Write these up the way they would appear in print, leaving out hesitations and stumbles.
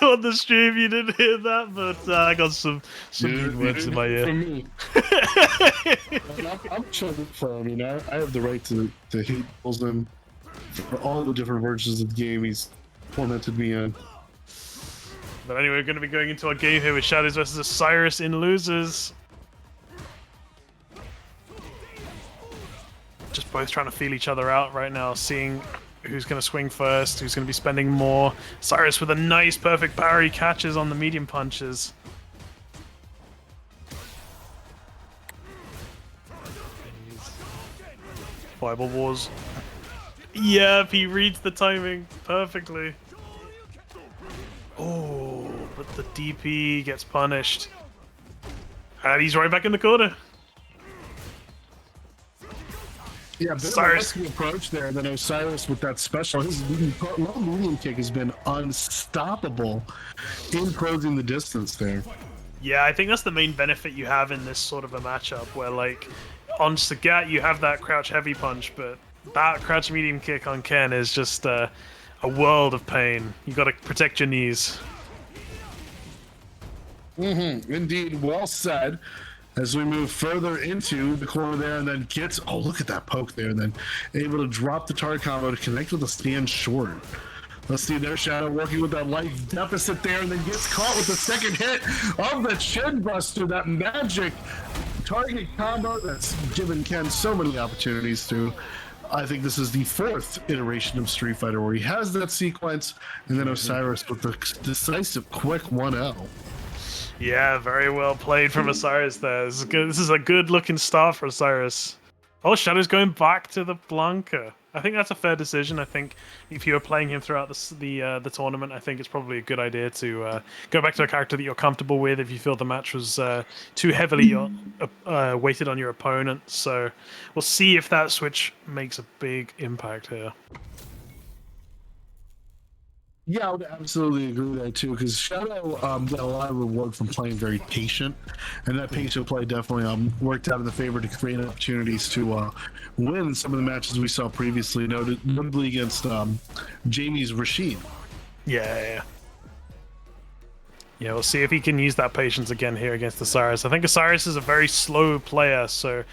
On the stream, you didn't hear that, but I got some mean words in my ear. From me. I'm chilling for him, you know. I have the right to hate him for all the different versions of the game he's tormented me in. But anyway, we're going to be going into our game here with Shadows versus Osiris in losers. Just both trying to feel each other out right now, seeing who's going to swing first, who's going to be spending more. Osiris with a nice, perfect parry catches on the medium punches. Fireball Wars. Yep, he reads the timing perfectly. Oh, but the DP gets punished. And he's right back in the corner. Yeah, Osiris approach there, and then Osiris with that special. His low medium kick has been unstoppable in closing the distance there. Yeah, I think that's the main benefit you have in this sort of a matchup, where like on Sagat you have that crouch heavy punch, but that crouch medium kick on Ken is just a world of pain. You got to protect your knees. Indeed, well said. As we move further into the corner there, and then gets, oh, look at that poke there, and then able to drop the target combo to connect with the stand short. Let's see there, Shadow working with that life deficit there, and then gets caught with the second hit of the chin buster, that magic target combo that's given Ken so many opportunities to. I think this is the fourth iteration of Street Fighter where he has that sequence, and then Osiris with the decisive quick 1-0. Yeah, very well played from Osiris there. This is good. This is a good looking start for Osiris. Oh, Shadow's going back to the Blanka. I think that's a fair decision. I think if you were playing him throughout the tournament, I think it's probably a good idea to go back to a character that you're comfortable with if you feel the match was too heavily weighted on your opponent. So we'll see if that switch makes a big impact here. Yeah, I would absolutely agree with that too, because Shadow got a lot of reward from playing very patient, and that patient play definitely worked out in the favor to create opportunities to win some of the matches we saw previously, notably against Jamie's Rashid. Yeah, we'll see if he can use that patience again here against Osiris. I think Osiris is a very slow player, so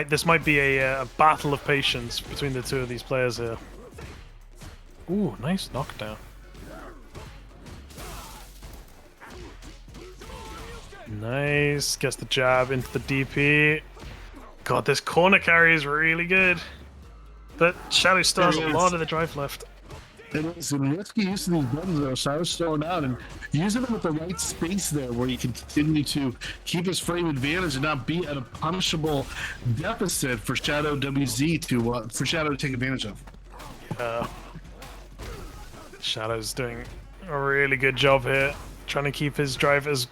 this might be a battle of patience between the two of these players here. Ooh, nice knockdown. Nice. Gets the jab into the DP. God, this corner carry is really good. But Shadow still has a lot of the drive left. It is a risky use of these buttons there. Osiris throwing out and using them with the right space there where he can continue to keep his frame advantage and not be at a punishable deficit for SHADDOWWZ for Shadow to take advantage of. Shadow's doing a really good job here, trying to keep his drive as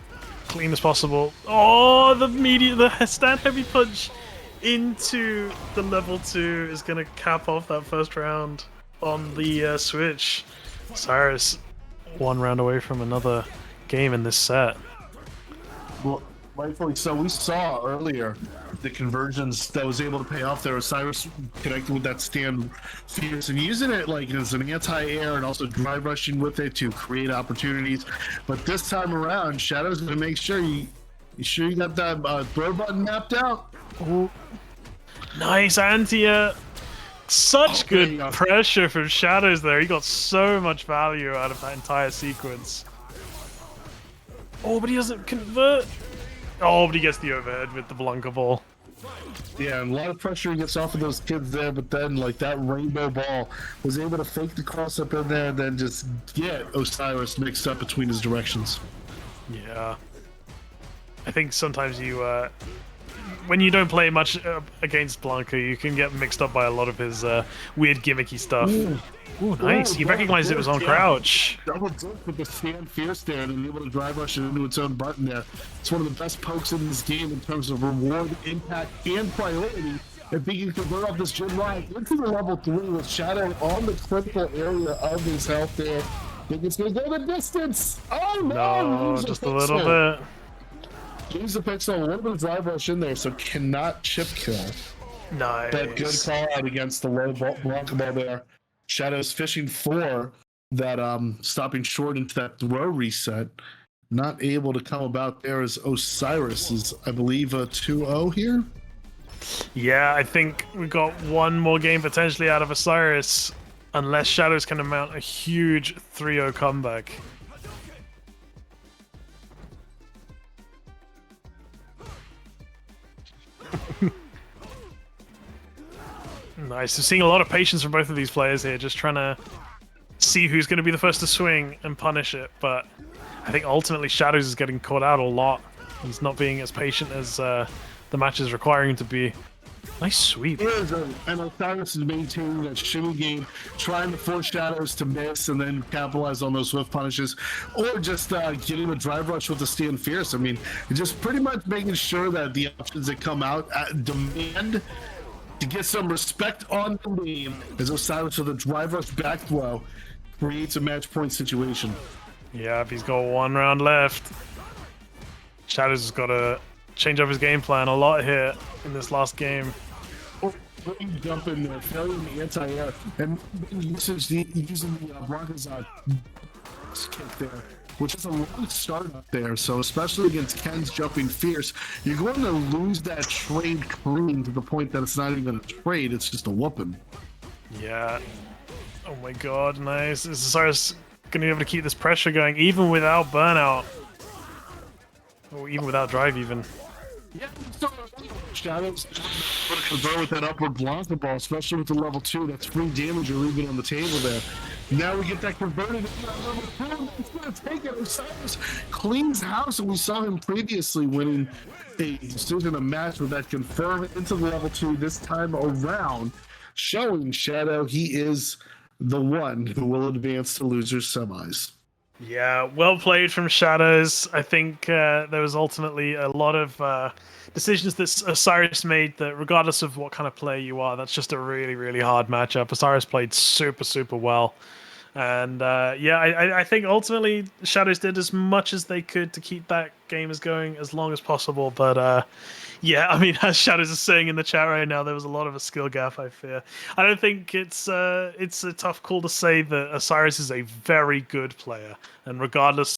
clean as possible. Oh, the stand heavy punch into the level 2 is going to cap off that first round on the switch. Osiris one round away from another game in this set. Well, rightfully so. We saw earlier the conversions that was able to pay off there. Osiris connected with that stand fierce and using it like as an anti-air and also drive rushing with it to create opportunities. But this time around, Shadow's going to make sure you got that throw button mapped out. Ooh. Nice anti-air. Such good pressure from Shadows there. He got so much value out of that entire sequence. Oh, but he doesn't convert. Oh, but he gets the overhead with the Blanka ball. Yeah, and a lot of pressure he gets off of those kids there, but then like that rainbow ball was able to fake the cross up in there and then just get Osiris mixed up between his directions. Yeah. I think sometimes you, when you don't play much against Blanka, you can get mixed up by a lot of his weird gimmicky stuff. Ooh, nice. He recognized it was on crouch. Double dip with the stand fierce there and able to drive rush it into its own button there. It's one of the best pokes in this game in terms of reward, impact, and priority. I think you can convert off this gym line into the level 3 with Shadow on the critical area of his health there. Think it's going to go the distance. Oh no! No, just a little bit. Use the pixel, a little bit of drive rush in there, so cannot chip kill. Nice. That good call out against the low Blanka ball there. Shadow's fishing for that stopping short into that throw reset. Not able to come about there as OSIRIS is, I believe, a 2-0 here. Yeah, I think we got one more game potentially out of Osiris, unless Shadows can mount a huge 3-0 comeback. Nice. We're seeing a lot of patience from both of these players here, just trying to see who's going to be the first to swing and punish it. But I think ultimately Shadows is getting caught out a lot. He's not being as patient as the match is requiring him to be. Nice sweep. And Osiris is maintaining that shimmy game, trying to force Shadows to miss and then capitalize on those swift punishes, or just getting a drive rush with the stand fierce. I mean, just pretty much making sure that the options that come out demand to get some respect on the game as Osiris with a drive rush back throw creates a match point situation. Yeah, he's got one round left. Shadows has got to change up his game plan a lot here in this last game. Jump in there, failing the anti-air, and using the Blanka's kick there, which is a long start up there. So especially against Ken's jumping fierce, you're going to lose that trade clean to the point that it's not even a trade, it's just a whooping. Yeah. Oh my god, nice. Is Osiris going to be able to keep this pressure going even without burnout? Or even without drive even. Yeah, so Shadows going to convert with that upward Blanka ball, especially with the level 2. That's free damage you're leaving on the table there. Now we get that converted into that level 2. It's going to take it. Osiris cleans house, and we saw him previously winning a decision, a match with that confirm into the level 2 this time around, showing Shadow he is the one who will advance to losers semis. Yeah, well played from Shadows. I think there was ultimately a lot of decisions that Osiris made that, regardless of what kind of player you are, that's just a really, really hard matchup. Osiris played super, super well. And yeah, I think ultimately Shadows did as much as they could to keep that game going as long as possible. But yeah, I mean, as Shadows is saying in the chat right now, there was a lot of a skill gap, I fear. I don't think it's a tough call to say that Osiris is a very good player. And regardless